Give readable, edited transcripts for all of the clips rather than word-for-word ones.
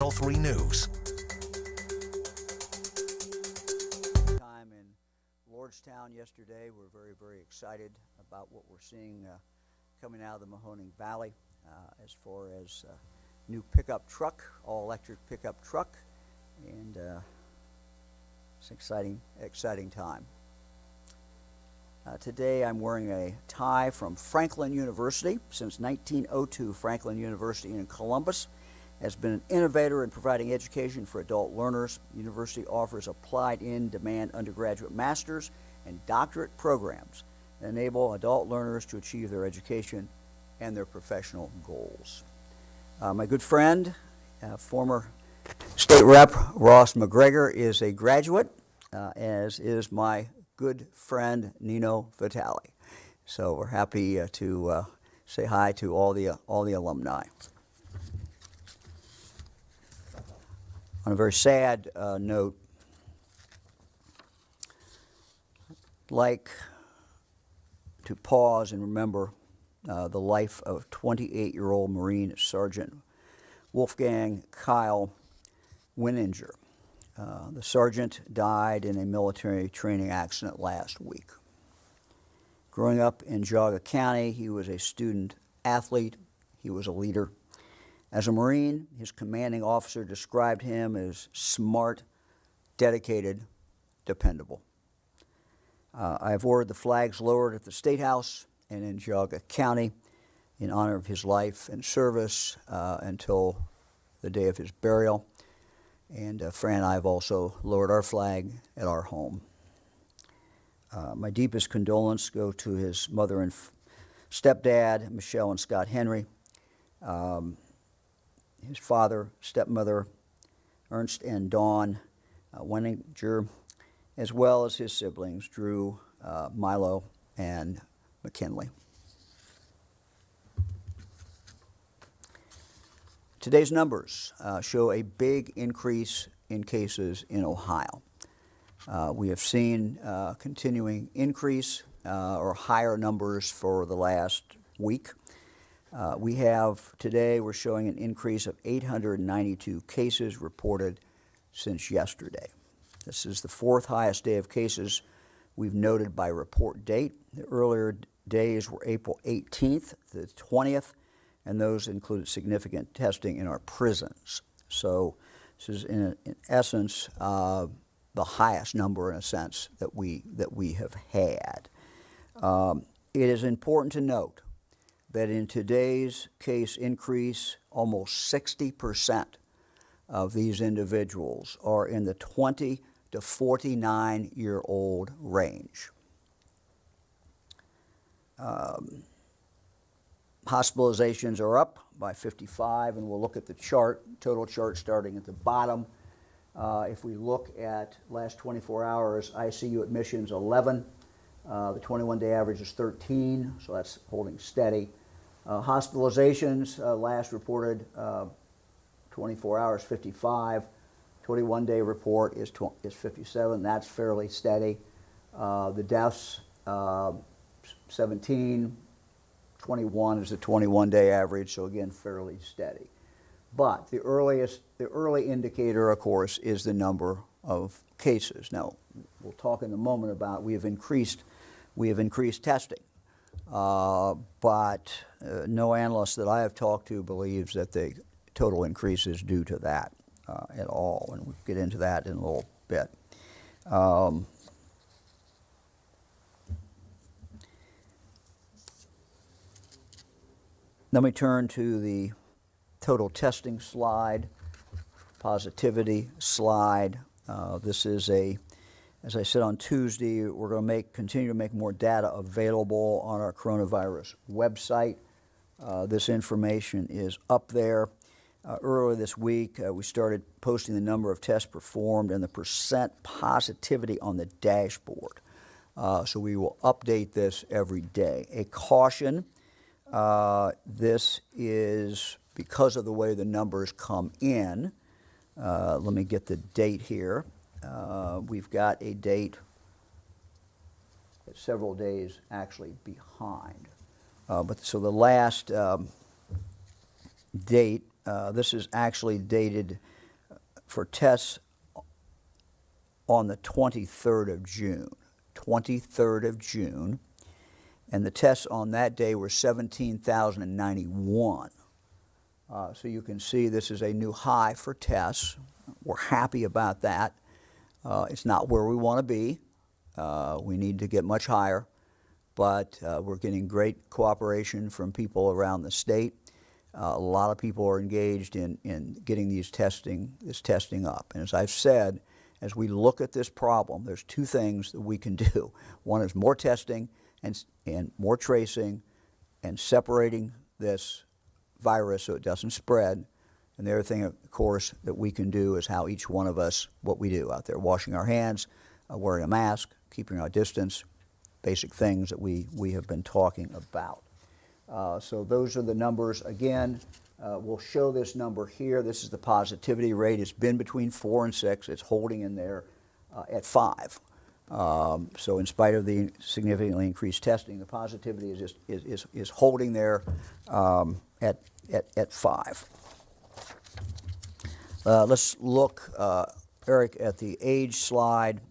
3 News. Time in Lordstown yesterday. We're very excited about what we're seeing coming out of the Mahoning Valley as far as new pickup truck, all-electric pickup truck, and it's an exciting time. Today I'm wearing a tie from Franklin University. Since 1902, Franklin University in Columbus has been an innovator in providing education for adult learners. The university offers applied in-demand undergraduate master's and doctorate programs that enable adult learners to achieve their education and their professional goals. My good friend, former State Rep Ross McGregor, is a graduate, as is my good friend Nino Vitale. So we're happy to say hi to all the alumni. On a very sad note, I'd like to pause and remember the life of 28-year-old Marine Sergeant Wolfgang Kyle Wininger. The sergeant died in a military training accident last week. Growing up in Geauga County, he was a student athlete. He was a leader. As a Marine, his commanding officer described him as smart, dedicated, dependable. I have ordered the flags lowered at the State House and in Geauga County in honor of his life and service until the day of his burial. And Fran and I have also lowered our flag at our home. My deepest condolences go to his mother and stepdad, Michelle and Scott Henry, his father, stepmother, Ernst and Dawn Wininger, as well as his siblings, Drew, Milo, and McKinley. Today's numbers show a big increase in cases in Ohio. We have seen continuing increase or higher numbers for the last week. We have today, we're showing an increase of 892 cases reported since yesterday. This is the fourth highest day of cases we've noted by report date. The earlier days were April 18th, the 20th, and those included significant testing in our prisons. So this is in essence the highest number in a sense that we have had. It is important to note that in today's case increase, almost 60% of these individuals are in the 20 to 49-year-old range. Hospitalizations are up by 55, and we'll look at the chart, total chart starting at the bottom. If we look at last 24 hours, ICU admissions 11. The 21-day average is 13, so that's holding steady. Hospitalizations last reported 24 hours, 55. 21-day report is 57. That's fairly steady. The deaths 17. 21 is the 21-day average, so again fairly steady. But the early indicator, of course, is the number of cases. Now we'll talk in a moment about we have increased testing. But no analyst that I have talked to believes that the total increase is due to that at all, and we'll get into that in a little bit. Let me turn to the total testing slide, positivity slide. This is as I said on Tuesday, we're going to continue to make more data available on our coronavirus website. This information is up there. Earlier this week, we started posting the number of tests performed and the percent positivity on the dashboard. So we will update this every day. A caution, this is because of the way the numbers come in. Let me get the date here. We've got a date that's several days actually behind. But so the last date This is actually dated for tests on the 23rd of June. 23rd of June. And the tests on that day were 17,091. So you can see this is a new high for tests. We're happy about that. It's not where we want to be. We need to get much higher, but we're getting great cooperation from people around the state. A lot of people are engaged in getting this testing up. And as I've said, as we look at this problem, there's two things that we can do. One is more testing and more tracing and separating this virus so it doesn't spread. And the other thing, of course, that we can do is how each one of us, what we do out there, washing our hands, wearing a mask, keeping our distance, basic things that we have been talking about. So those are the numbers. Again, we'll show this number here. This is the positivity rate. It's been between 4 and 6. It's holding in there at 5. So in spite of the significantly increased testing, the positivity is holding there at 5. Let's look, Eric, at the age slide.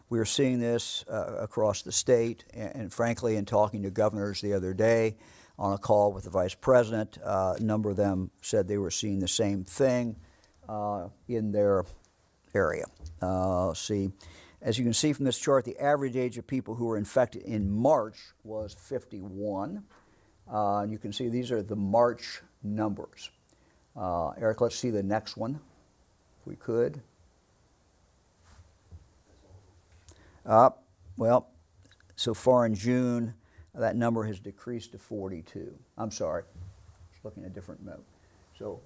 We're seeing this across the state, and frankly, in talking to governors the other day on a call with the vice president, a number of them said they were seeing the same thing in their area. See, as you can see from this chart, the average age of people who were infected in March was 51. And you can see these are the March numbers. Eric, let's see the next one, if we could. Well, so far in June, that number has decreased to 42. I'm sorry, just looking at a different note. So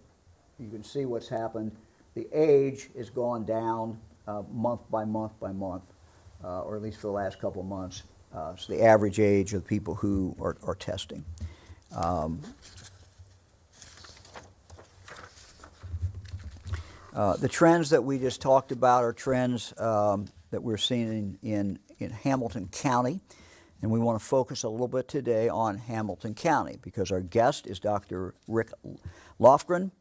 you can see what's happened. The age has gone down month by month by month, or at least for the last couple of months. So the average age of the people who are testing. The trends that we just talked about are trends that we're seeing in Hamilton County, and we want to focus a little bit today on Hamilton County because our guest is Dr. Rick Lofgren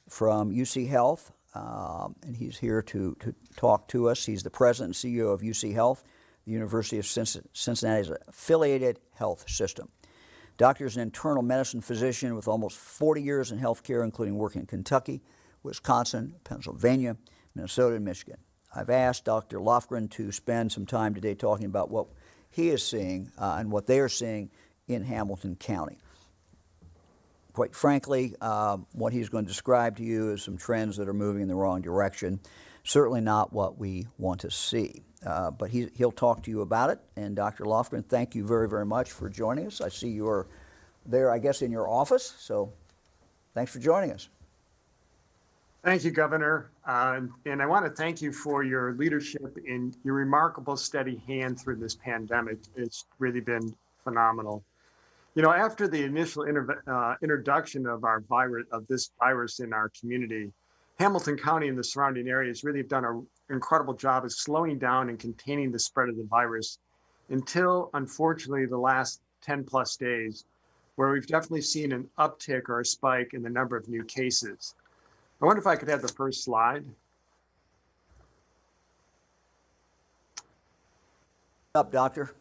from UC Health, and he's here to talk to us. He's the president and CEO of UC Health, the University of Cincinnati's affiliated health system. Doctor is an internal medicine physician with almost 40 years in healthcare, including working in Kentucky, Wisconsin, Pennsylvania, Minnesota, and Michigan. I've asked Dr. Lofgren to spend some time today talking about what he is seeing and what they are seeing in Hamilton County. Quite frankly, what he's going to describe to you is some trends that are moving in the wrong direction. Certainly not what we want to see. But he'll talk to you about it. And Dr. Lofgren, thank you very, very much for joining us. I see you're there, I guess, in your office. So thanks for joining us. Thank you, Governor. And I want to thank you for your leadership and your remarkable steady hand through this pandemic. It's really been phenomenal. You know, after the initial introduction of this virus in our community, Hamilton County and the surrounding areas really have done an incredible job of slowing down and containing the spread of the virus until, unfortunately, the last 10 plus days, where we've definitely seen an uptick or a spike in the number of new cases. I wonder if I could have the first slide. Up, Doctor.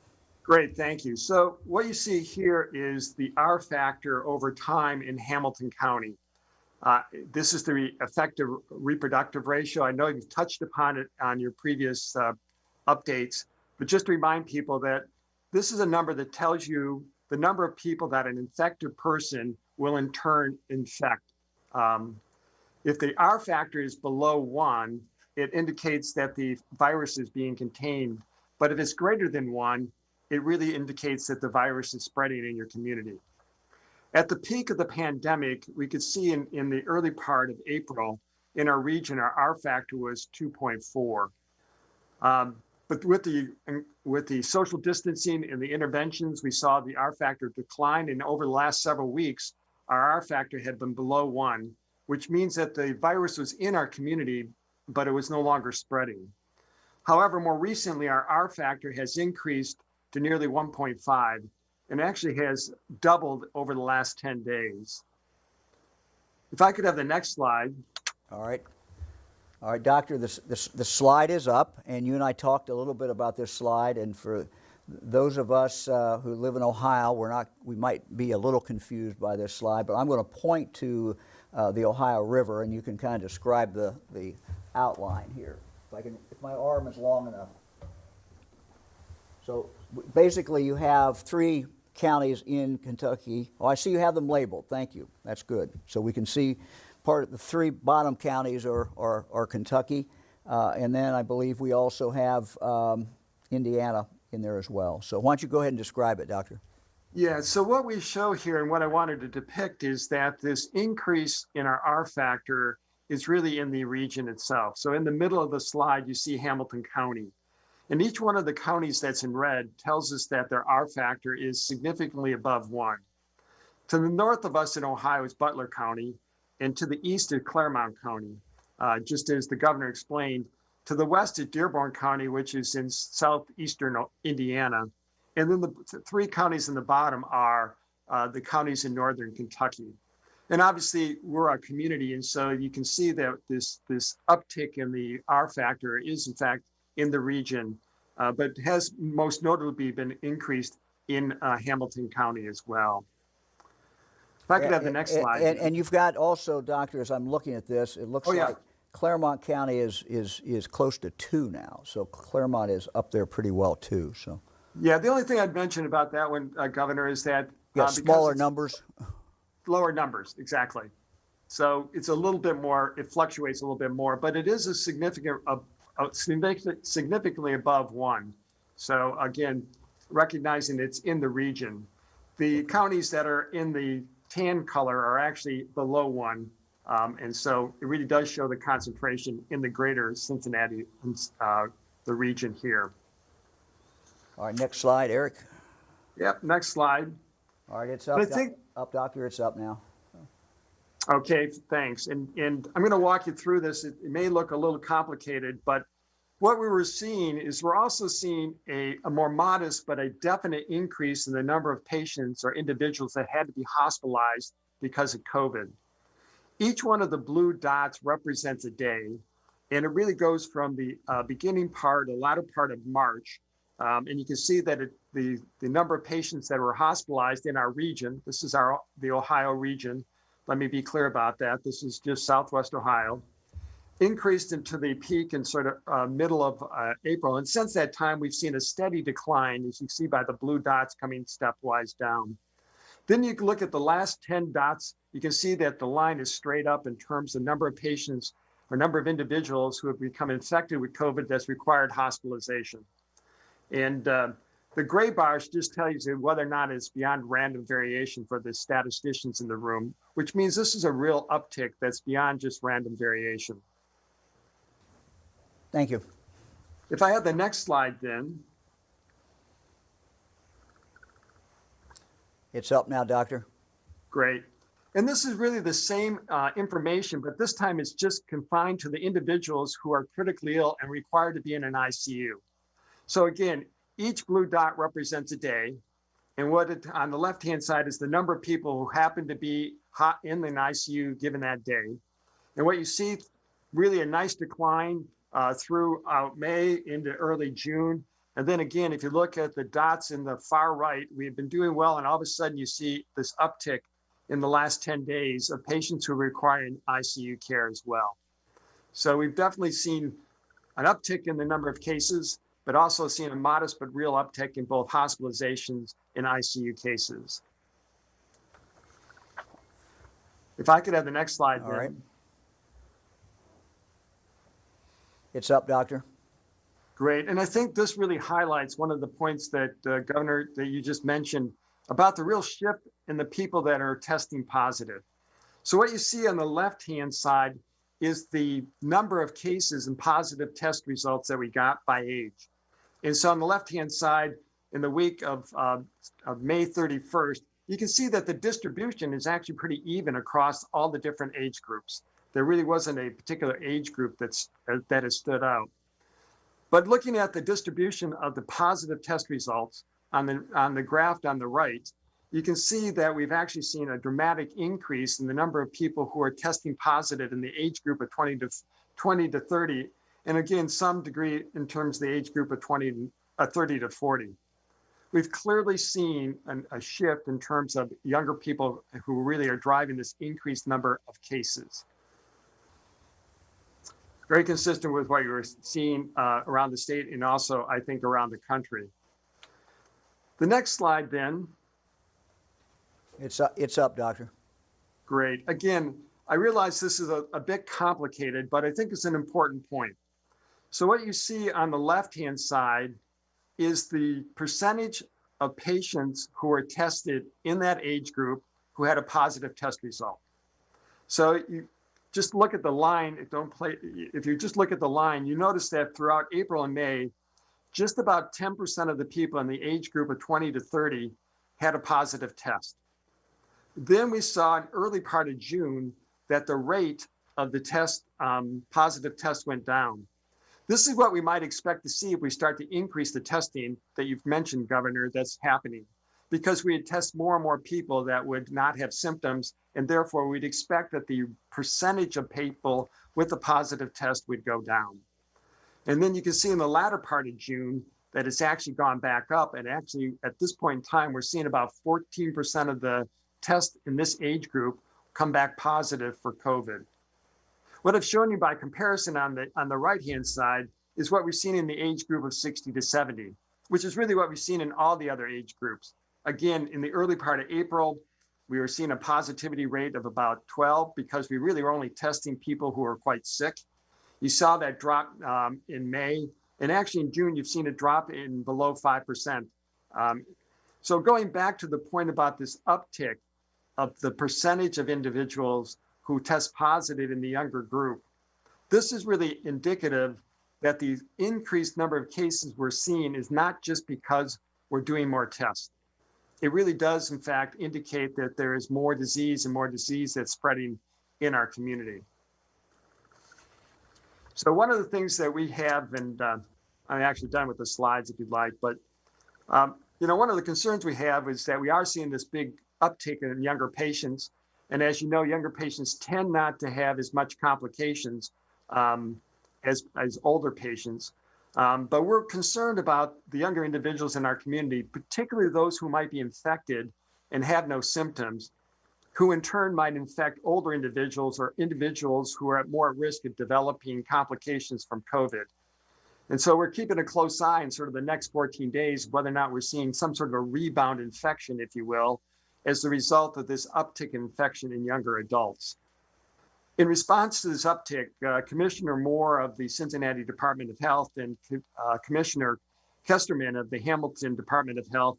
Great, thank you. So what you see here is the R factor over time in Hamilton County. This is the effective reproductive ratio. I know you've touched upon it on your previous updates, but just to remind people that this is a number that tells you the number of people that an infected person will in turn infect. If the R factor is below 1, it indicates that the virus is being contained. But if it's greater than 1, it really indicates that the virus is spreading in your community. At the peak of the pandemic, we could see in the early part of April, in our region, our R factor was 2.4. But with the social distancing and the interventions, we saw the R factor decline. And over the last several weeks, our R factor had been below 1, which means that the virus was in our community, but it was no longer spreading. However, more recently, our R factor has increased to nearly 1.5 and actually has doubled over the last 10 days. If I could have the next slide. All right. All right, Doctor, the slide is up, and you and I talked a little bit about this slide, and for those of us who live in Ohio, we might be a little confused by this slide, but I'm going to point to the Ohio River, and you can kind of describe the outline here. If my arm is long enough. So basically you have 3 counties in Kentucky. Oh, I see you have them labeled. Thank you. That's good. So we can see part of the 3 bottom counties are Kentucky, and then I believe we also have Indiana in there as well. So why don't you go ahead and describe it, Doctor? Yeah, so what we show here and what I wanted to depict is that this increase in our R factor is really in the region itself. So in the middle of the slide, you see Hamilton County. And each one of the counties that's in red tells us that their R factor is significantly above 1. To the north of us in Ohio is Butler County, and to the east is Claremont County. Just as the governor explained, to the west is Dearborn County, which is in southeastern Indiana. And then the 3 counties in the bottom are the counties in northern Kentucky. And obviously we're a community, and so you can see that this uptick in the R factor is in fact in the region, but has most notably been increased in Hamilton County as well. If I could have the next slide. And you've got also, Doctor, as I'm looking at this, it looks like Claremont County is close to 2 now. So Claremont is up there pretty well too. So. Yeah, the only thing I'd mention about that one, Governor, is that smaller numbers. Lower numbers, exactly. So it's a little bit more, it fluctuates a little bit more, but it is a significantly above 1. So again, recognizing it's in the region. The counties that are in the tan color are actually below 1. And so it really does show the concentration in the greater Cincinnati, the region here. All right, next slide, Eric. Yep, next slide. All right, it's up. Up, Doctor, it's up now. Okay, thanks. And I'm going to walk you through this. It may look a little complicated, but what we were seeing is we're also seeing a more modest but a definite increase in the number of patients or individuals that had to be hospitalized because of COVID. Each one of the blue dots represents a day, and it really goes from the beginning part, the latter part of March. And you can see that the number of patients that were hospitalized in our region, this is the Ohio region, let me be clear about that, this is just Southwest Ohio, increased into the peak in sort of middle of April. And since that time, we've seen a steady decline, as you see by the blue dots coming stepwise down. Then you can look at the last 10 dots, you can see that the line is straight up in terms of number of patients or number of individuals who have become infected with COVID that's required hospitalization. And the gray bars just tell you whether or not it's beyond random variation for the statisticians in the room, which means this is a real uptick that's beyond just random variation. Thank you. If I have the next slide then. It's up now, Doctor. Great. And this is really the same information, but this time it's just confined to the individuals who are critically ill and required to be in an ICU. So again, each blue dot represents a day. And on the left-hand side is the number of people who happen to be in an ICU given that day. And what you see, really a nice decline throughout May into early June. And then again, if you look at the dots in the far right, we've been doing well, and all of a sudden you see this uptick in the last 10 days of patients who require ICU care as well. So we've definitely seen an uptick in the number of cases, but also seen a modest but real uptick in both hospitalizations and ICU cases. If I could have the next slide. All right. It's up, Doctor. Great. And I think this really highlights one of the points that, Governor, that you just mentioned about the real shift in the people that are testing positive. So what you see on the left-hand side is the number of cases and positive test results that we got by age. And so on the left-hand side, in the week of May 31st, you can see that the distribution is actually pretty even across all the different age groups. There really wasn't a particular age group that has stood out. But looking at the distribution of the positive test results on the graph on the right, you can see that we've actually seen a dramatic increase in the number of people who are testing positive in the age group of 20 to 30. And again, some degree in terms of the age group of 30 to 40. We've clearly seen a shift in terms of younger people who really are driving this increased number of cases. Very consistent with what you were seeing around the state and also, I think, around the country. The next slide then. It's up, Doctor. Great. Again, I realize this is a bit complicated, but I think it's an important point. So what you see on the left-hand side is the percentage of patients who were tested in that age group who had a positive test result. So you just look at the line, if you just look at the line, you notice that throughout April and May, just about 10% of the people in the age group of 20 to 30 had a positive test. Then we saw in early part of June that the rate of the positive test went down. This is what we might expect to see if we start to increase the testing that you've mentioned, Governor, that's happening, because we'd test more and more people that would not have symptoms, and therefore we'd expect that the percentage of people with a positive test would go down. And then you can see in the latter part of June that it's actually gone back up, and actually at this point in time, we're seeing about 14% of the tests in this age group come back positive for COVID. What I've shown you by comparison on the right-hand side is what we've seen in the age group of 60 to 70, which is really what we've seen in all the other age groups. Again, in the early part of April, we were seeing a positivity rate of about 12 because we really were only testing people who were quite sick. You saw that drop in May, and actually in June, you've seen a drop in below 5%. So going back to the point about this uptick of the percentage of individuals who test positive in the younger group, this is really indicative that the increased number of cases we're seeing is not just because we're doing more tests. It really does, in fact, indicate that there is more disease and more disease that's spreading in our community. So one of the things that we have, and I'm actually done with the slides if you'd like, but one of the concerns we have is that we are seeing this big uptick in younger patients. And as you know, younger patients tend not to have as much complications as older patients. But we're concerned about the younger individuals in our community, particularly those who might be infected and have no symptoms, who in turn might infect older individuals or individuals who are at more risk of developing complications from COVID. And so we're keeping a close eye in sort of the next 14 days, whether or not we're seeing some sort of a rebound infection, if you will, as the result of this uptick in infection in younger adults. In response to this uptick, Commissioner Moore of the Cincinnati Department of Health and Commissioner Kesterman of the Hamilton Department of Health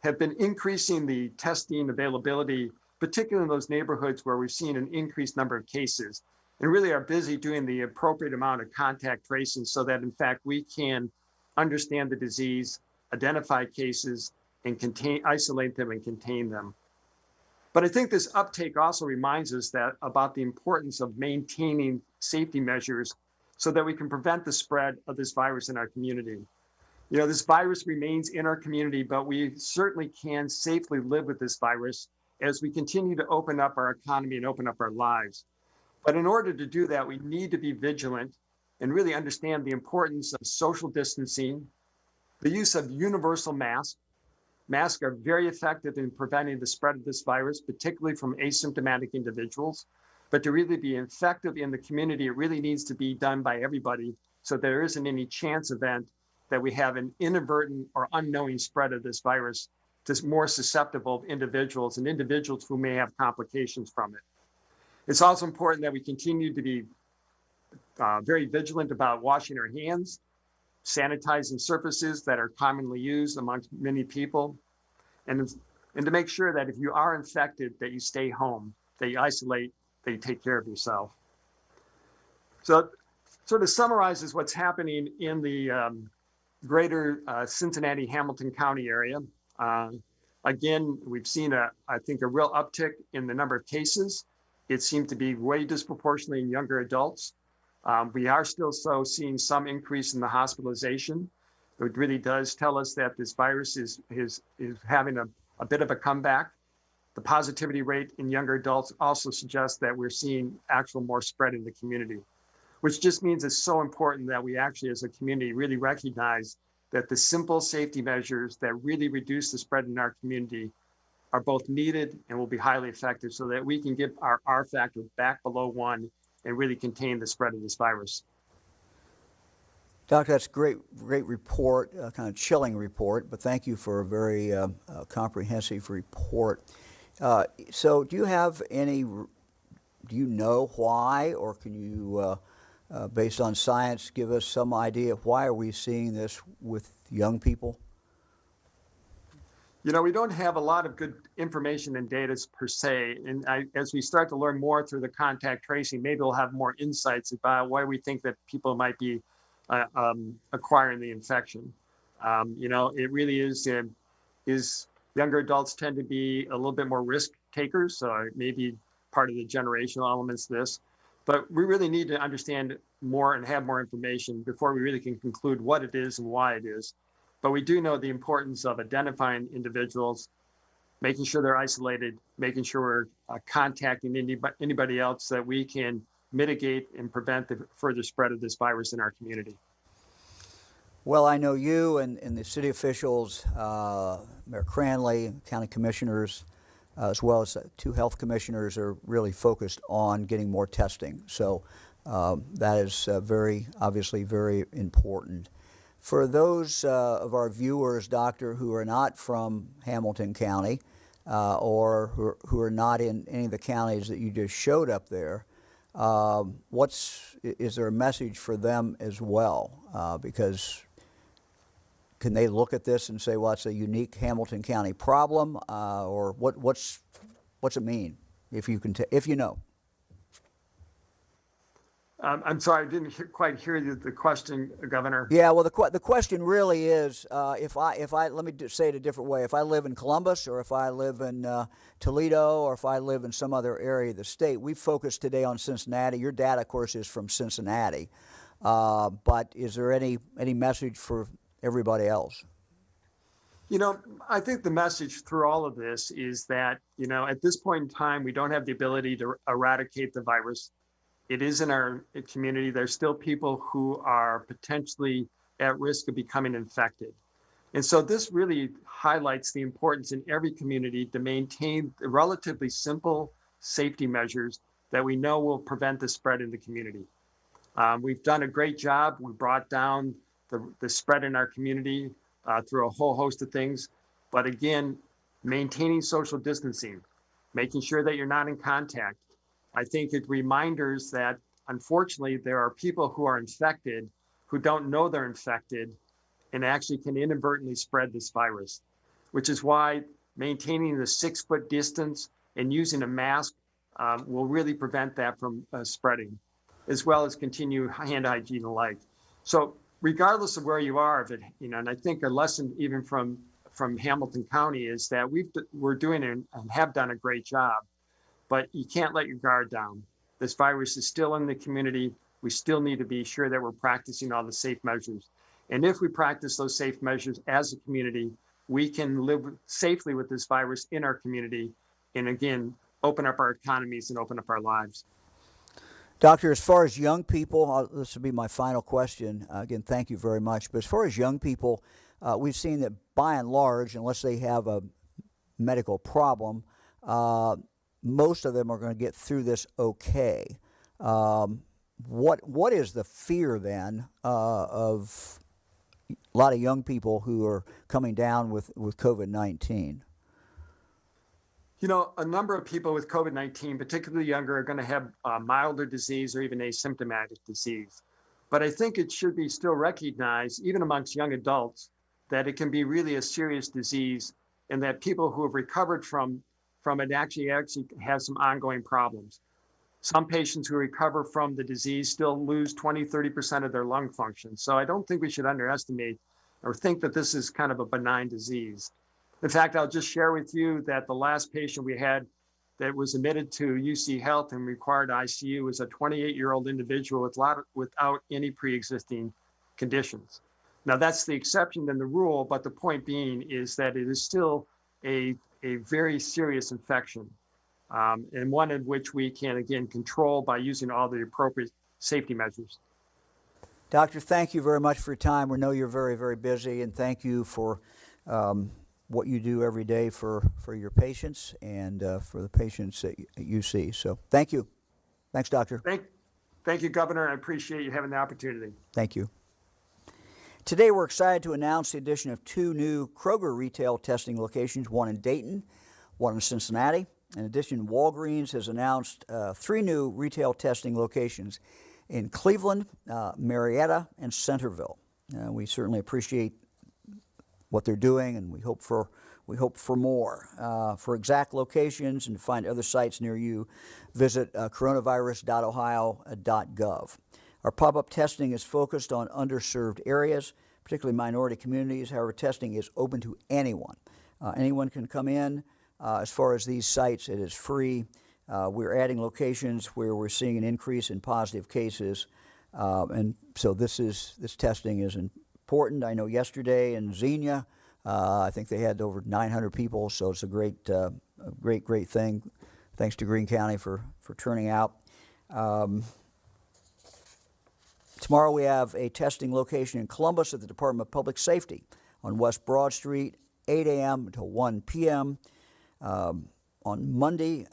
have been increasing the testing availability, particularly in those neighborhoods where we've seen an increased number of cases, and really are busy doing the appropriate amount of contact tracing so that, in fact, we can understand the disease, identify cases, and isolate them and contain them. But I think this uptake also reminds us about the importance of maintaining safety measures so that we can prevent the spread of this virus in our community. You know, this virus remains in our community, but we certainly can safely live with this virus as we continue to open up our economy and open up our lives. But in order to do that, we need to be vigilant and really understand the importance of social distancing, the use of universal masks. Masks are very effective in preventing the spread of this virus, particularly from asymptomatic individuals. But to really be effective in the community, it really needs to be done by everybody so there isn't any chance event that we have an inadvertent or unknowing spread of this virus to more susceptible individuals and individuals who may have complications from it. It's also important that we continue to be very vigilant about washing our hands, sanitizing surfaces that are commonly used amongst many people, and to make sure that if you are infected, that you stay home, that you isolate, that you take care of yourself. So sort of summarizes what's happening in the greater Cincinnati, Hamilton County area. Again, we've seen I think a real uptick in the number of cases. It seemed to be way disproportionately in younger adults. We are still seeing some increase in the hospitalization. It really does tell us that this virus is having a bit of a comeback. The positivity rate in younger adults also suggests that we're seeing actual more spread in the community, which just means it's so important that we actually as a community really recognize that the simple safety measures that really reduce the spread in our community are both needed and will be highly effective so that we can get our R factor back below 1 and really contain the spread of this virus. Doctor, that's a great report, kind of chilling report, but thank you for a very comprehensive report. So do you have any, do you know why, or can you, based on science, give us some idea of why are we seeing this with young people? You know, we don't have a lot of good information and data per se. And as we start to learn more through the contact tracing, maybe we'll have more insights about why we think that people might be acquiring the infection. You know, it really is younger adults tend to be a little bit more risk takers. So maybe part of the generational elements of this, but we really need to understand more and have more information before we really can conclude what it is and why it is. But we do know the importance of identifying individuals, making sure they're isolated, making sure we're contacting anybody else that we can mitigate and prevent the further spread of this virus in our community. Well, I know you and the city officials, Mayor Cranley, county commissioners, as well as 2 health commissioners are really focused on getting more testing. So that is obviously very important. For those of our viewers, Doctor, who are not from Hamilton County or who are not in any of the counties that you just showed up there, is there a message for them as well? Because can they look at this and say, well, it's a unique Hamilton County problem, or what's it mean, if you can, if you know? I'm sorry, I didn't quite hear the question, Governor. Yeah, well, the question really is, if I let me say it a different way. If I live in Columbus, or if I live in Toledo, or if I live in some other area of the state, we focus today on Cincinnati. Your data, of course, is from Cincinnati, but is there any message for everybody else? You know, I think the message through all of this is that, you know, at this point in time, we don't have the ability to eradicate the virus. It is in our community. There's still people who are potentially at risk of becoming infected. And so this really highlights the importance in every community to maintain the relatively simple safety measures that we know will prevent the spread in the community. We've done a great job. We brought down the spread in our community through a whole host of things. But again, maintaining social distancing, making sure that you're not in contact. I think it's reminders that unfortunately there are people who are infected who don't know they're infected and actually can inadvertently spread this virus, which is why maintaining the 6-foot distance and using a mask will really prevent that from spreading, as well as continue hand hygiene alike. So regardless of where you are, you know, and I think a lesson even from Hamilton County is that we're doing and have done a great job. But you can't let your guard down. This virus is still in the community. We still need to be sure that we're practicing all the safe measures. And if we practice those safe measures as a community, we can live safely with this virus in our community and again, open up our economies and open up our lives. Doctor, as far as young people, this will be my final question. Again, thank you very much. But as far as young people, we've seen that by and large, unless they have a medical problem, most of them are going to get through this okay. What is the fear then of a lot of young people who are coming down with COVID-19? You know, a number of people with COVID-19, particularly younger, are going to have milder disease or even asymptomatic disease. But I think it should be still recognized, even amongst young adults, that it can be really a serious disease and that people who have recovered from it actually have some ongoing problems. Some patients who recover from the disease still lose 20, 30% of their lung function. So I don't think we should underestimate or think that this is kind of a benign disease. In fact, I'll just share with you that the last patient we had that was admitted to UC Health and required ICU was a 28-year-old individual without any pre-existing conditions. Now that's the exception than the rule, but the point being is that it is still a a very serious infection, and one in which we can, again, control by using all the appropriate safety measures. Doctor, thank you very much for your time. We know you're very, very busy, and thank you for what you do every day for your patients and for the patients that you see. So thank you. Thanks, Doctor. Thank you, Governor. I appreciate you having the opportunity. Thank you. Today, we're excited to announce the addition of 2 new Kroger retail testing locations, one in Dayton, one in Cincinnati. In addition, Walgreens has announced 3 new retail testing locations in Cleveland, Marietta, and Centerville. We certainly appreciate what they're doing, and we hope for more. For exact locations and to find other sites near you, visit coronavirus.ohio.gov. Our pop-up testing is focused on underserved areas, particularly minority communities. However, testing is open to anyone. Anyone can come in. As far as these sites, it is free. We're adding locations where we're seeing an increase in positive cases, and so this testing is important. I know yesterday in Xenia, I think they had over 900 people, so it's a great thing. Thanks to Greene County for turning out. Tomorrow we have a testing location in Columbus at the Department of Public Safety on West Broad Street, 8 a.m. until 1 p.m. On Monday,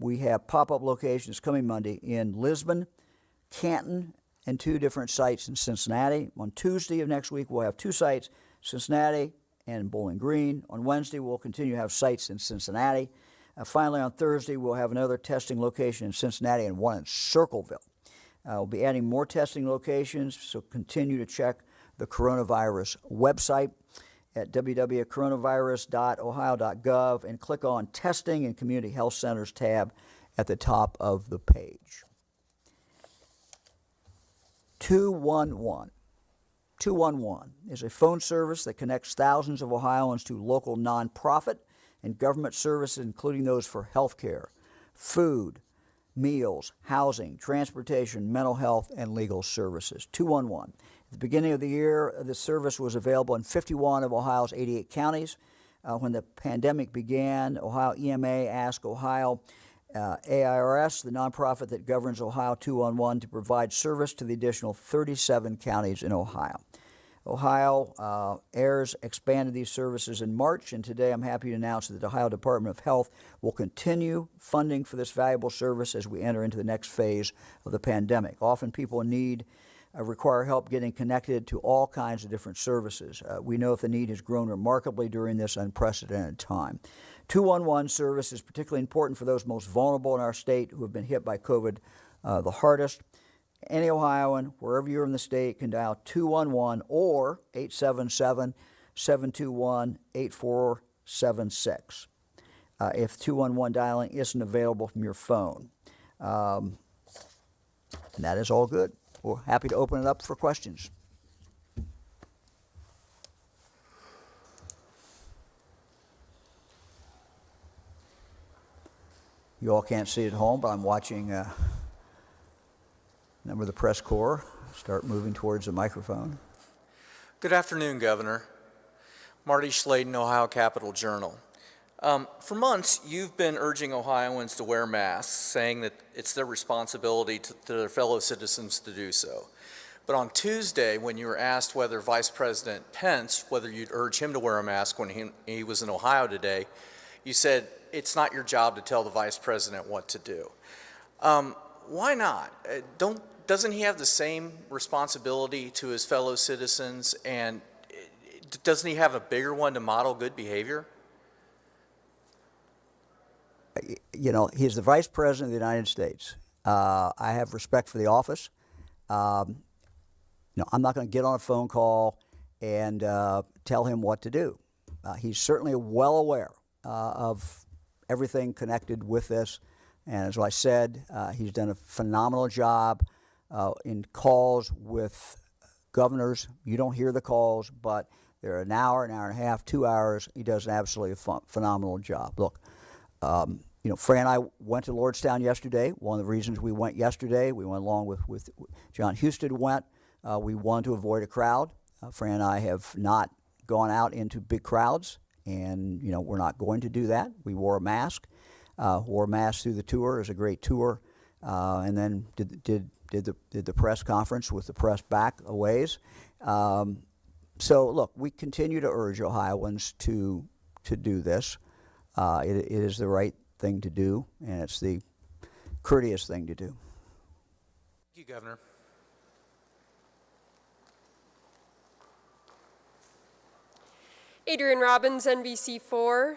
we have pop-up locations coming Monday in Lisbon, Canton, and 2 different sites in Cincinnati. On Tuesday of next week, we'll have 2 sites, Cincinnati and Bowling Green. On Wednesday, we'll continue to have sites in Cincinnati. Finally, on Thursday, we'll have another testing location in Cincinnati and one in Circleville. We'll be adding more testing locations, so continue to check the coronavirus website at www.coronavirus.ohio.gov and click on Testing and Community Health Centers tab at the top of the page. 211. 211 is a phone service that connects thousands of Ohioans to local nonprofit and government services, including those for health care, food, meals, housing, transportation, mental health, and legal services. 211. At the beginning of the year, the service was available in 51 of Ohio's 88 counties. When the pandemic began, Ohio EMA asked Ohio AIRS, the nonprofit that governs Ohio 211, to provide service to the additional 37 counties in Ohio. Ohio AIRS expanded these services in March, and today I'm happy to announce that the Ohio Department of Health will continue funding for this valuable service as we enter into the next phase of the pandemic. Often people in need require help getting connected to all kinds of different services. We know that the need has grown remarkably during this unprecedented time. 211 service is particularly important for those most vulnerable in our state who have been hit by COVID the hardest. Any Ohioan, wherever you're in the state, can dial 211 or 877-721-8476 if 211 dialing isn't available from your phone. And that is all good. We're happy to open it up for questions. You all can't see it at home, but I'm watching a member of the press corps start moving towards the microphone. Good afternoon, Governor. Marty Schladen, Ohio Capital Journal. For months, you've been urging Ohioans to wear masks, saying that it's their responsibility to their fellow citizens to do so. But on Tuesday, when you were asked whether Vice President Pence, whether you'd urge him to wear a mask when he was in Ohio today, you said it's not your job to tell the Vice President what to do. Why not? Doesn't he have the same responsibility to his fellow citizens, and doesn't he have a bigger one to model good behavior? You know, he's the Vice President of the United States. I have respect for the office. I'm not going to get on a phone call and tell him what to do. He's certainly well aware of everything connected with this. And as I said, he's done a phenomenal job in calls with governors. You don't hear the calls, but they're an hour and a half, 2 hours. He does an absolutely phenomenal job. Look, Fran and I went to Lordstown yesterday. One of the reasons we went yesterday, we went along with John Husted went. We wanted to avoid a crowd. Fran and I have not gone out into big crowds And, we're not going to do that. We wore a mask. Wore a mask through the tour. It was a great tour. And then did the press conference with the press back a ways. So, look, we continue to urge Ohioans to do this. It is the right thing to do, and it's the courteous thing to do. Thank you, Governor. Adrienne Robbins, NBC4.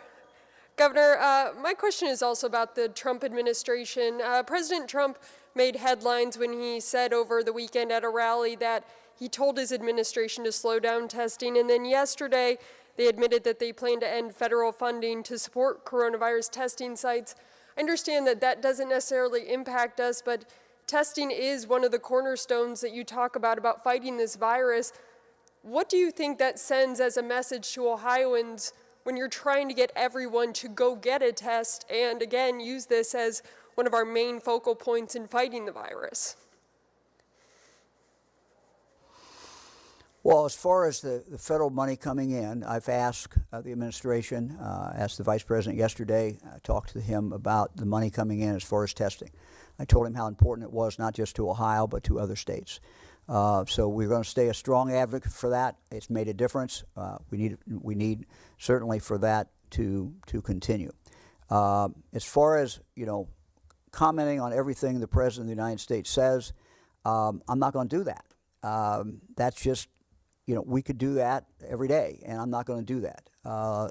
Governor, my question is also about the Trump administration. President Trump made headlines when he said over the weekend at a rally that he told his administration to slow down testing, and then yesterday they admitted that they plan to end federal funding to support coronavirus testing sites. I understand that that doesn't necessarily impact us, but testing is one of the cornerstones that you talk about fighting this virus. What do you think that sends as a message to Ohioans when you're trying to get everyone to go get a test and, again, use this as one of our main focal points in fighting the virus? Well, as far as the federal money coming in, I've asked the administration, asked the vice president yesterday, talked to him about the money coming in as far as testing. I told him how important it was, not just to Ohio, but to other states. So we're going to stay a strong advocate for that. It's made a difference. We need certainly for that to continue. As far as, commenting on everything the President of the United States says, I'm not going to do that. That's just, we could do that every day, and I'm not going to do that.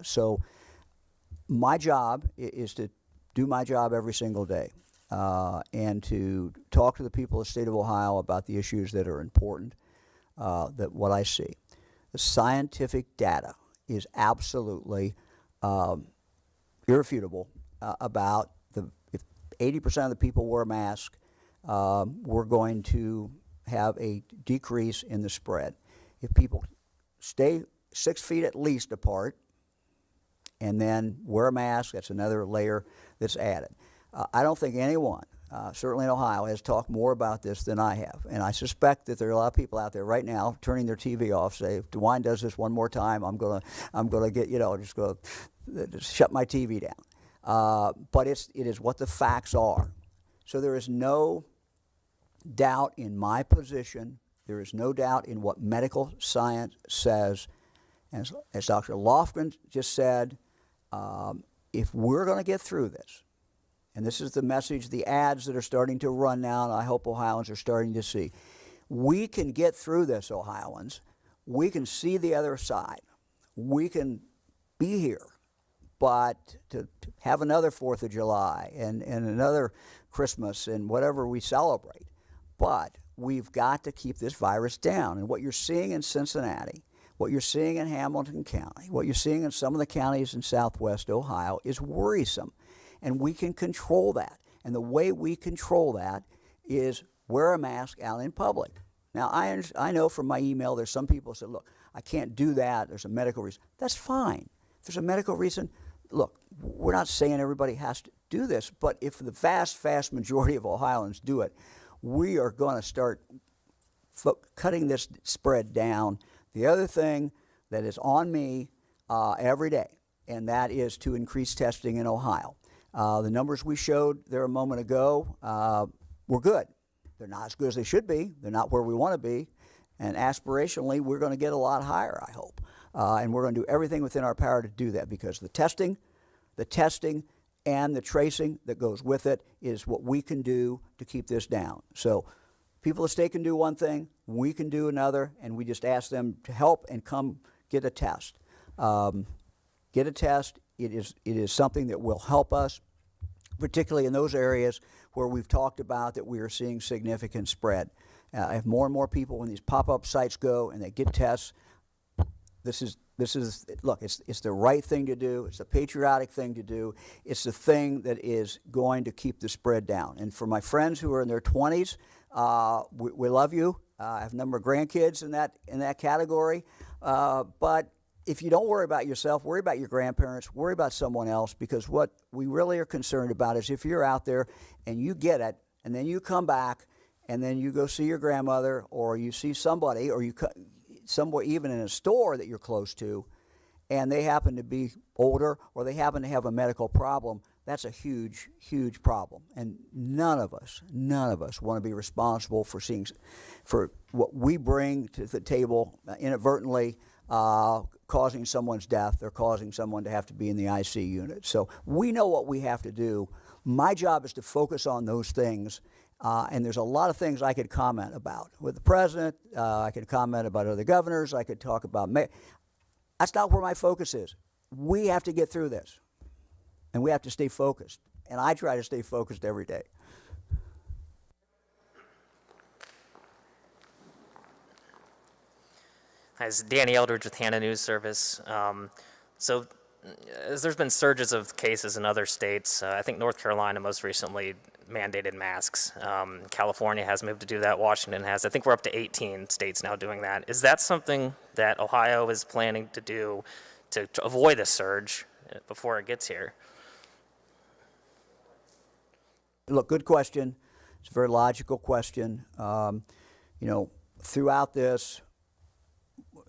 So my job is to do my job every single day. And to talk to the people of the state of Ohio about the issues that are important, that what I see. The scientific data is absolutely irrefutable about if 80% of the people wear a mask, we're going to have a decrease in the spread. If people stay 6 feet at least apart and then wear a mask, that's another layer that's added. I don't think anyone, certainly in Ohio, has talked more about this than I have. And I suspect that there are a lot of people out there right now turning their TV off, say, if DeWine does this one more time, I'm gonna get, just go shut my TV down. But it is what the facts are. So there is no doubt in my position. There is no doubt in what medical science says. And as Dr. Lofgren just said, if we're going to get through this, and this is the message, the ads that are starting to run now, and I hope Ohioans are starting to see. We can get through this, Ohioans. We can see the other side. We can be here. But to have another 4th of July and another Christmas and whatever we celebrate, but we've got to keep this virus down. And what you're seeing in Cincinnati, what you're seeing in Hamilton County, what you're seeing in some of the counties in southwest Ohio is worrisome. And we can control that. And the way we control that is wear a mask out in public. Now, I know from my email there's some people who say, look, I can't do that. There's a medical reason. That's fine. If there's a medical reason, look, we're not saying everybody has to do this, but if the vast, vast majority of Ohioans do it, we are going to start cutting this spread down. The other thing that is on me every day, and that is to increase testing in Ohio. The numbers we showed there a moment ago were good. They're not as good as they should be. They're not where we want to be. And aspirationally, we're going to get a lot higher, I hope. And we're going to do everything within our power to do that because the testing and the tracing that goes with it is what we can do to keep this down. So people of the state can do one thing, we can do another, and we just ask them to help and come get a test. Get a test. It is something that will help us, particularly in those areas where we've talked about that we are seeing significant spread. If more and more people, when these pop-up sites go and they get tests, this is look, it's the right thing to do. It's the patriotic thing to do. It's the thing that is going to keep the spread down. And for my friends who are in their 20s, we love you. I have a number of grandkids in that category, but if you don't worry about yourself, worry about your grandparents, worry about someone else, because what we really are concerned about is if you're out there and you get it, and then you come back, and then you go see your grandmother, or you see somebody, or you somewhere even in a store that you're close to, and they happen to be older or they happen to have a medical problem, that's a huge, huge problem. And none of us want to be responsible for what we bring to the table inadvertently causing someone's death or causing someone to have to be in the IC unit. So we know what we have to do. My job is to focus on those things. And there's a lot of things I could comment about with the president. I could comment about other governors. I could talk about That's not where my focus is. We have to get through this, and we have to stay focused. And I try to stay focused every day. Hi, it's Danny Eldridge with Hannah News Service. So as there's been surges of cases in other states, I think North Carolina most recently mandated masks. California has moved to do that. Washington has. I think we're up to 18 states now doing that. Is that something that Ohio is planning to do to avoid the surge before it gets here? Look, good question. It's a very logical question. Throughout this,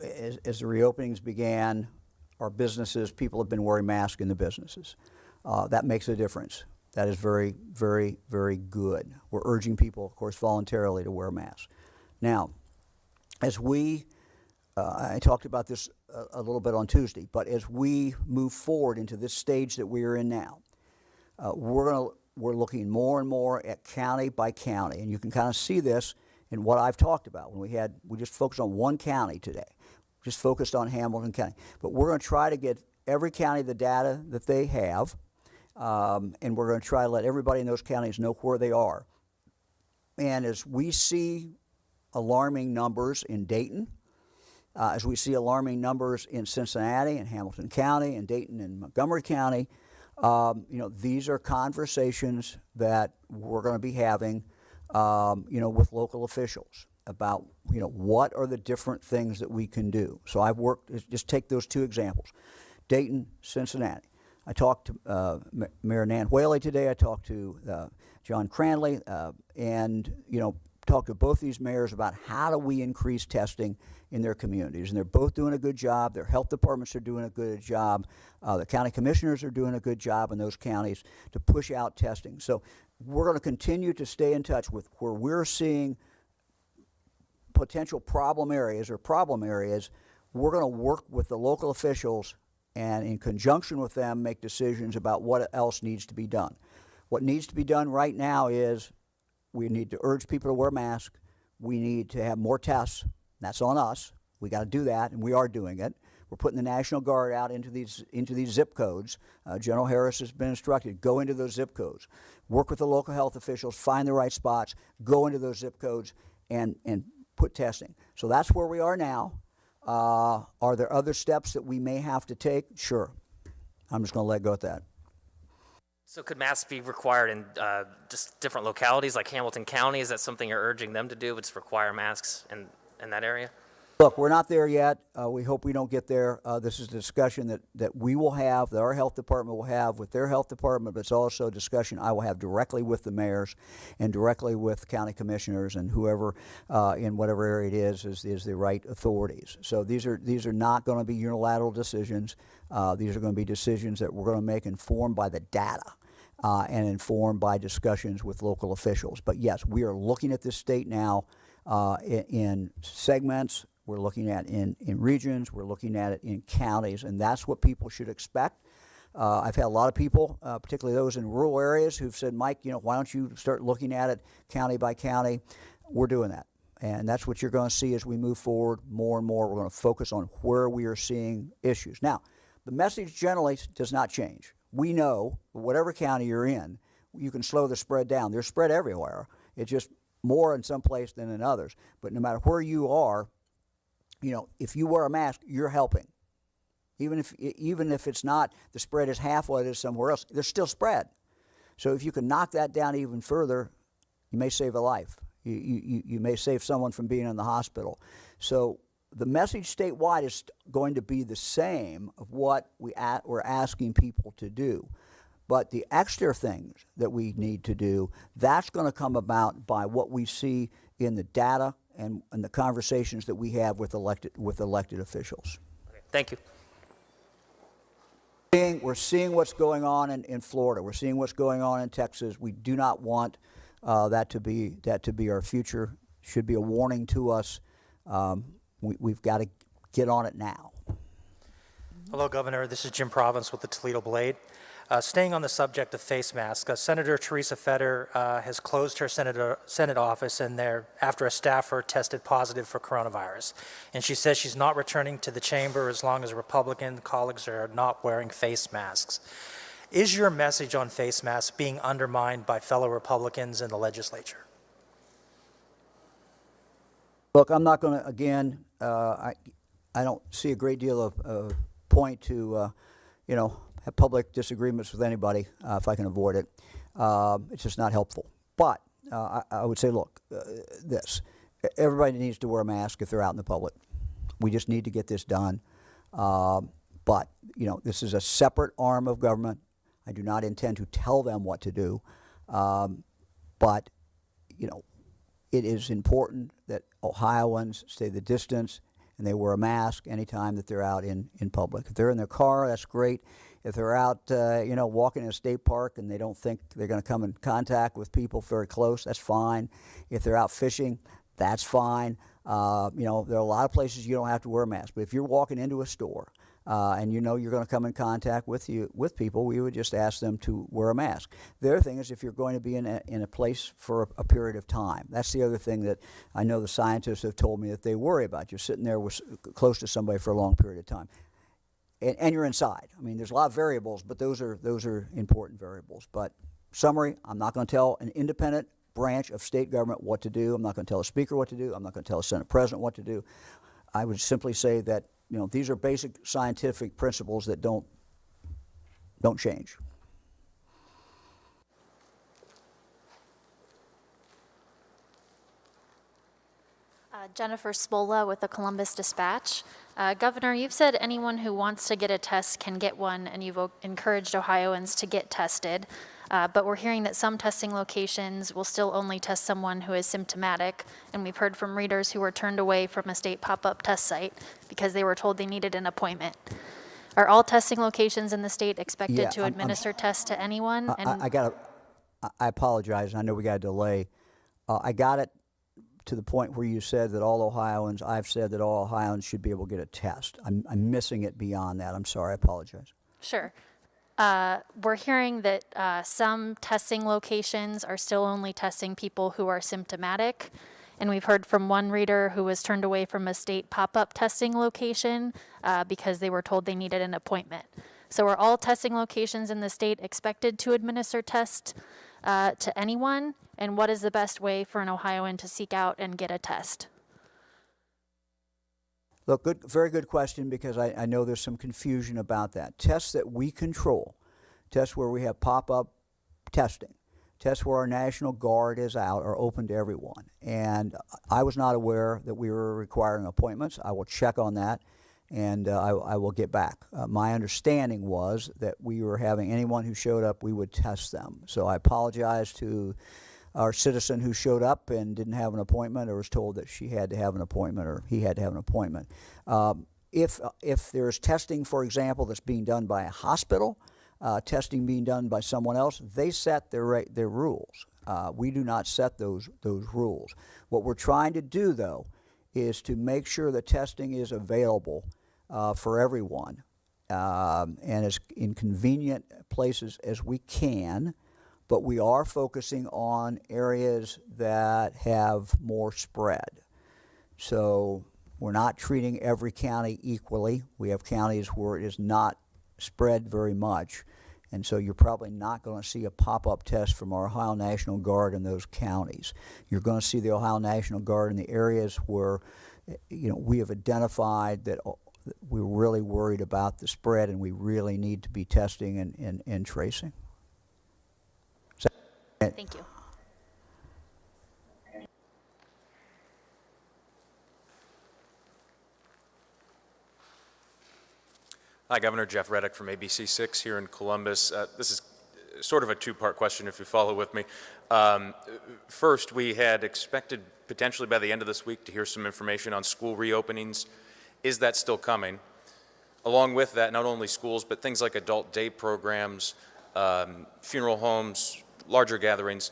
as the reopenings began, our businesses, people have been wearing masks in the businesses. That makes a difference. That is very, very, very good. We're urging people, of course, voluntarily to wear masks. Now, as I talked about this a little bit on Tuesday, but as we move forward into this stage that we are in now, we're looking more and more at county by county, and you can kind of see this in what I've talked about. We just focused on one county today, just focused on Hamilton County, but we're going to try to get every county the data that they have, and we're going to try to let everybody in those counties know where they are. And as we see alarming numbers in Dayton, as we see alarming numbers in Cincinnati and Hamilton County and Dayton and Montgomery County, these are conversations that we're going to be having, with local officials about, what are the different things that we can do. So I've worked, just take those two examples, Dayton, Cincinnati. I talked to Mayor Nan Whaley today. I talked to John Cranley, and, talked to both these mayors about how do we increase testing in their communities. And they're both doing a good job. Their health departments are doing a good job. The county commissioners are doing a good job in those counties to push out testing. So we're going to continue to stay in touch with where we're seeing potential problem areas. We're going to work with the local officials and in conjunction with them make decisions about what else needs to be done. What needs to be done right now is we need to urge people to wear masks. We need to have more tests. That's on us. We got to do that, and we are doing it. We're putting the National Guard out into these zip codes. General Harris has been instructed, go into those zip codes. Work with the local health officials, find the right spots, go into those zip codes, and put testing. So that's where we are now. Are there other steps that we may have to take? Sure. I'm just going to let go at that. So could masks be required in just different localities like Hamilton County? Is that something you're urging them to do, but just require masks in that area? Look, we're not there yet. We hope we don't get there. This is a discussion that we will have, that our health department will have with their health department, but it's also a discussion I will have directly with the mayors and directly with county commissioners and whoever in whatever area it is the right authorities. So these are not going to be unilateral decisions. These are going to be decisions that we're going to make informed by the data. And informed by discussions with local officials. But yes, we are looking at this state now in segments. We're looking at in regions. We're looking at it in counties, and that's what people should expect. I've had a lot of people, particularly those in rural areas, who've said, Mike, why don't you start looking at it county by county? We're doing that, and that's what you're going to see as we move forward more and more. We're going to focus on where we are seeing issues. Now, the message generally does not change. We know whatever county you're in, you can slow the spread down. They're spread everywhere. It's just more in some place than in others. But no matter where you are, if you wear a mask, you're helping. Even if it's not, the spread is half what it is somewhere else, there's still spread. So if you can knock that down even further, you may save a life. You may save someone from being in the hospital. So the message statewide is going to be the same of what we're asking people to do. But the extra things that we need to do, that's going to come about by what we see in the data and the conversations that we have with elected officials. Okay, thank you. We're seeing what's going on in Florida. We're seeing what's going on in Texas. We do not want that to be our future. Should be a warning to us. We've got to get on it now. Hello, Governor. This is Jim Province with the Toledo Blade. Staying on the subject of face masks, Senator Teresa Fetter has closed her Senate office after a staffer tested positive for coronavirus. And she says she's not returning to the chamber as long as Republican colleagues are not wearing face masks. Is your message on face masks being undermined by fellow Republicans in the legislature? Look, I'm not going to, again, I don't see a great deal of point to, have public disagreements with anybody if I can avoid it. It's just not helpful. But I would say, look, everybody needs to wear a mask if they're out in the public. We just need to get this done. But, this is a separate arm of government. I do not intend to tell them what to do. But, it is important that Ohioans stay the distance and they wear a mask anytime that they're out in public. If they're in their car, that's great. If they're out, walking in a state park and they don't think they're going to come in contact with people very close, that's fine. If they're out fishing, that's fine. There are a lot of places you don't have to wear a mask. But if you're walking into a store and you're going to come in contact with people, we would just ask them to wear a mask. The other thing is if you're going to be in a place for a period of time. That's the other thing that I know the scientists have told me that they worry about. You're sitting there close to somebody for a long period of time. And you're inside. I mean, there's a lot of variables, but those are important variables. But summary, I'm not going to tell an independent branch of state government what to do. I'm not going to tell a speaker what to do. I'm not going to tell a Senate president what to do. I would simply say that these are basic scientific principles that don't change. Jennifer Spola with the Columbus Dispatch. Governor, you've said anyone who wants to get a test can get one, and you've encouraged Ohioans to get tested. But we're hearing that some testing locations will still only test someone who is symptomatic, and we've heard from readers who were turned away from a state pop-up test site because they were told they needed an appointment. Are all testing locations in the state expected to administer tests to anyone? I apologize. I know we got a delay. I got it to the point where you said that I've said that all Ohioans should be able to get a test. I'm missing it beyond that. I'm sorry. I apologize. Sure. We're hearing that some testing locations are still only testing people who are symptomatic. And we've heard from one reader who was turned away from a state pop-up testing location because they were told they needed an appointment. So are all testing locations in the state expected to administer tests to anyone? And what is the best way for an Ohioan to seek out and get a test? Look, very good question, because I know there's some confusion about that. Tests that we control, tests where we have pop-up testing, tests where our National Guard is out, are open to everyone. And I was not aware that we were requiring appointments. I will check on that, and I will get back. My understanding was that we were having anyone who showed up, we would test them. So I apologize to our citizen who showed up and didn't have an appointment, or was told that she had to have an appointment or he had to have an appointment. If there's testing, for example, that's being done by a hospital, testing being done by someone else, they set their rules. We do not set those rules. What we're trying to do, though, is to make sure that testing is available for everyone and as in convenient places as we can. But we are focusing on areas that have more spread. So we're not treating every county equally. We have counties where it is not spread very much. And so you're probably not going to see a pop-up test from our Ohio National Guard in those counties. You're going to see the Ohio National Guard in the areas where we have identified that we're really worried about the spread and we really need to be testing and tracing. Thank you. Hi, Governor. Jeff Reddick from ABC6 here in Columbus. This is sort of a two-part question, if you follow with me. First, we had expected potentially by the end of this week to hear some information on school reopenings. Is that still coming? Along with that, not only schools, but things like adult day programs, funeral homes, larger gatherings.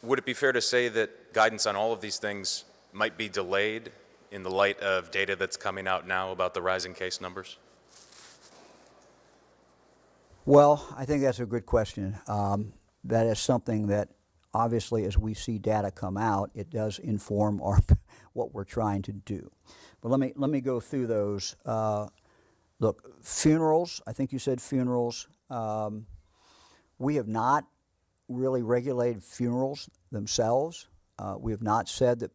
Would it be fair to say that guidance on all of these things might be delayed in the light of data that's coming out now about the rising case numbers? Well, I think that's a good question. That is something that obviously as we see data come out, it does inform what we're trying to do. But let me go through those. Look, funerals, I think you said funerals. We have not really regulated funerals themselves. We have not said that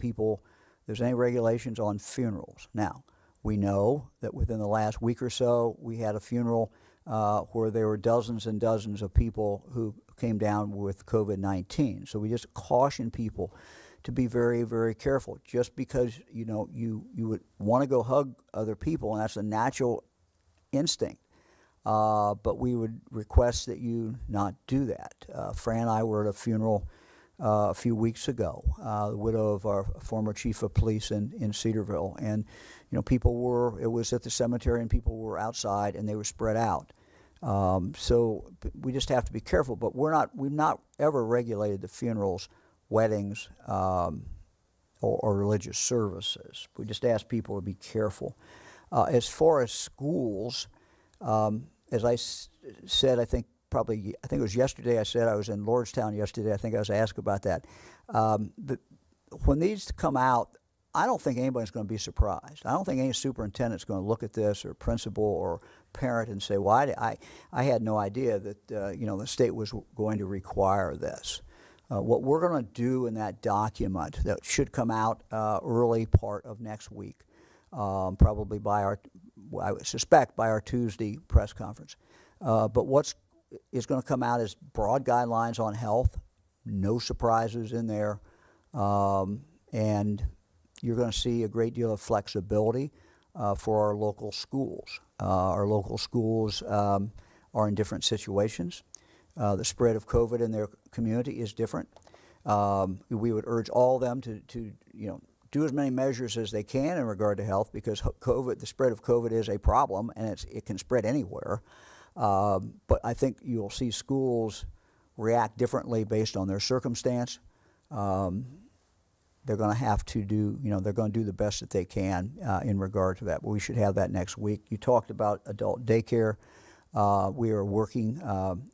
there's any regulations on funerals. Now, we know that within the last week or so, we had a funeral where there were dozens and dozens of people who came down with COVID-19. So we just caution people to be very, very careful. Just because, you would want to go hug other people, and that's a natural instinct. But we would request that you not do that. Fran and I were at a funeral a few weeks ago, the widow of our former chief of police in Cedarville. And, it was at the cemetery and people were outside and they were spread out. So we just have to be careful, but we've not ever regulated the funerals, weddings, or religious services. We just ask people to be careful. As far as schools, as I said, I think it was yesterday, I said I was in Lordstown yesterday. I think I was asked about that. When these come out, I don't think anybody's going to be surprised. I don't think any superintendent's going to look at this, or principal or parent, and say, well, I had no idea that the state was going to require this. What we're going to do in that document that should come out early part of next week, probably I would suspect by our Tuesday press conference. But what is going to come out is broad guidelines on health, no surprises in there, and you're going to see a great deal of flexibility for our local schools. Our local schools are in different situations. The spread of COVID in their community is different. We would urge all of them to do as many measures as they can in regard to health, because the spread of COVID is a problem, and it can spread anywhere. But I think you'll see schools react differently based on their circumstance. They're going to have to they're going to do the best that they can in regard to that. But we should have that next week. You talked about adult daycare. We are working,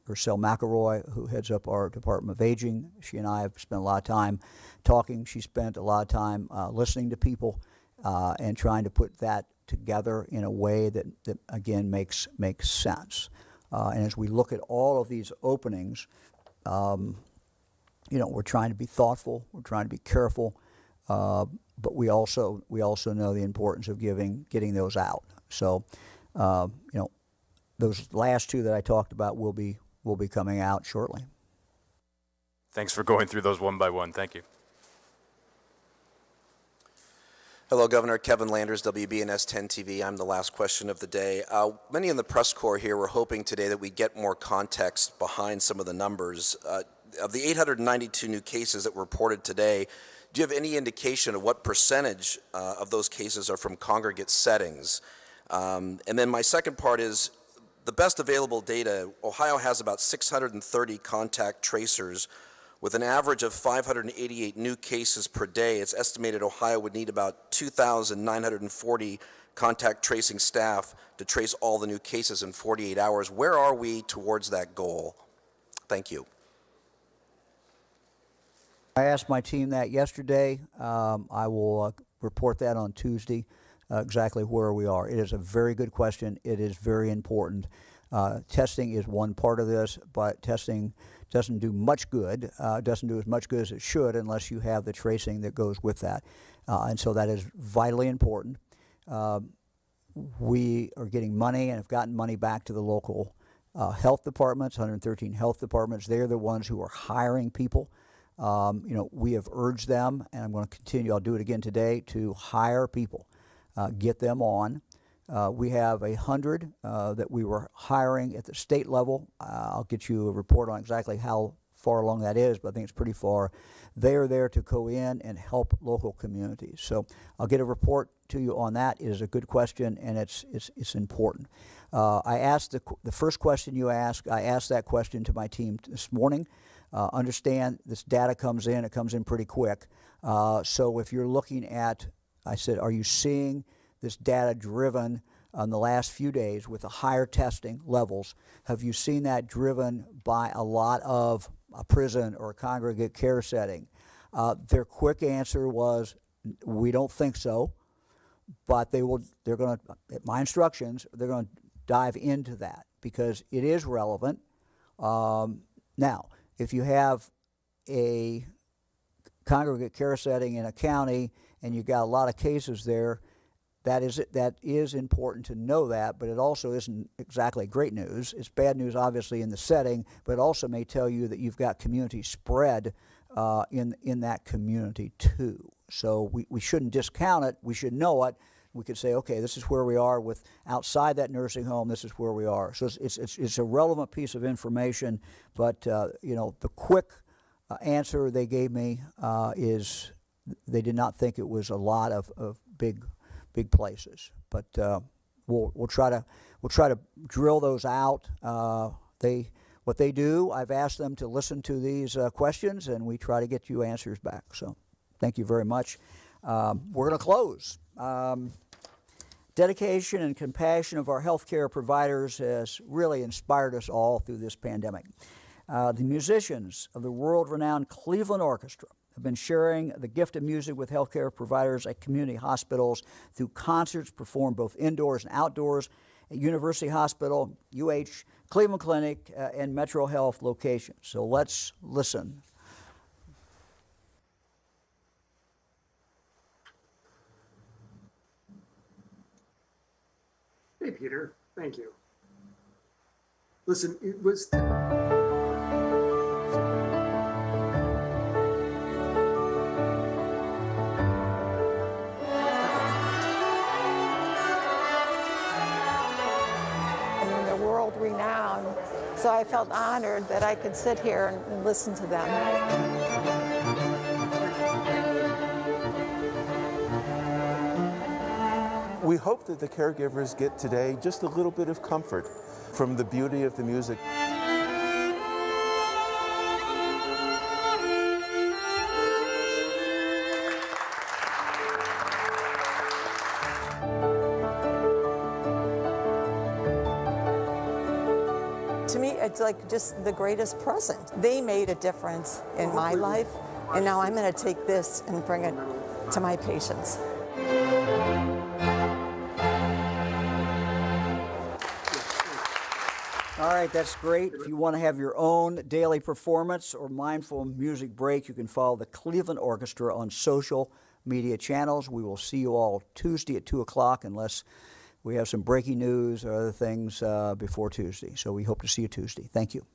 Ursel McElroy, who heads up our Department of Aging, she and I have spent a lot of time talking. She spent a lot of time listening to people and trying to put that together in a way that again, makes sense. And as we look at all of these openings, we're trying to be thoughtful, we're trying to be careful, but we also know the importance of getting those out. So, those last two that I talked about will be coming out shortly. Thanks for going through those one by one. Thank you. Hello, Governor. Kevin Landers, WBNS 10 TV. I'm the last question of the day. Many in the press corps here were hoping today that we'd get more context behind some of the numbers. Of the 892 new cases that were reported today, do you have any indication of what percentage of those cases are from congregate settings? And then my second part is, the best available data, Ohio has about 630 contact tracers with an average of 588 new cases per day. It's estimated Ohio would need about 2,940 contact tracing staff to trace all the new cases in 48 hours. Where are we towards that goal? Thank you. I asked my team that yesterday. I will report that on Tuesday. Exactly where we are. It is a very good question. It is very important. Testing is one part of this, but testing doesn't do much good. Doesn't do as much good as it should unless you have the tracing that goes with that. And so that is vitally important. We are getting money and have gotten money back to the local health departments, 113 health departments. They're the ones who are hiring people. We have urged them, and I'm going to continue, I'll do it again today, to hire people. Get them on. We have 100 that we were hiring at the state level. I'll get you a report on exactly how far along that is, but I think it's pretty far. They are there to go in and help local communities. So I'll get a report to you on that. It is a good question, and it's important. I asked the first question you asked, I asked that question to my team this morning. Understand this data comes in, it comes in pretty quick. So if you're looking at, I said, are you seeing this data driven on the last few days with the higher testing levels? Have you seen that driven by a lot of a prison or a congregate care setting? Their quick answer was, we don't think so, but they're going to, at my instructions, they're going to dive into that because it is relevant. Now, if you have a congregate care setting in a county and you've got a lot of cases there, that is important to know that, but it also isn't exactly great news. It's bad news, obviously, in the setting, but it also may tell you that you've got community spread in that community too. So we shouldn't discount it. We should know it. We could say, okay, this is where we are with outside that nursing home. This is where we are. So it's a relevant piece of information, but you know, the quick answer they gave me is they did not think it was a lot of big places, but we'll try to drill those out. What they do, I've asked them to listen to these questions, and we try to get you answers back. So, thank you very much. We're going to close. Dedication and compassion of our healthcare providers has really inspired us all through this pandemic. The musicians of the world-renowned Cleveland Orchestra have been sharing the gift of music with healthcare providers at community hospitals through concerts performed both indoors and outdoors at University Hospital, UH, Cleveland Clinic, and Metro Health locations. So let's listen. Hey, Peter. Thank you. Listen, it was... Renowned, so I felt honored that I could sit here and listen to them. We hope that the caregivers get today just a little bit of comfort from the beauty of the music. To me, it's like just the greatest present. They made a difference in my life, and now I'm going to take this and bring it to my patients. All right, that's great. If you want to have your own daily performance or mindful music break, you can follow the Cleveland Orchestra on social media channels. We will see you all Tuesday at 2 o'clock unless we have some breaking news or other things before Tuesday. So we hope to see you Tuesday. Thank you.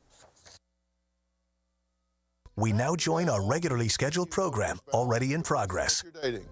We now join our regularly scheduled program, already in progress. Dating.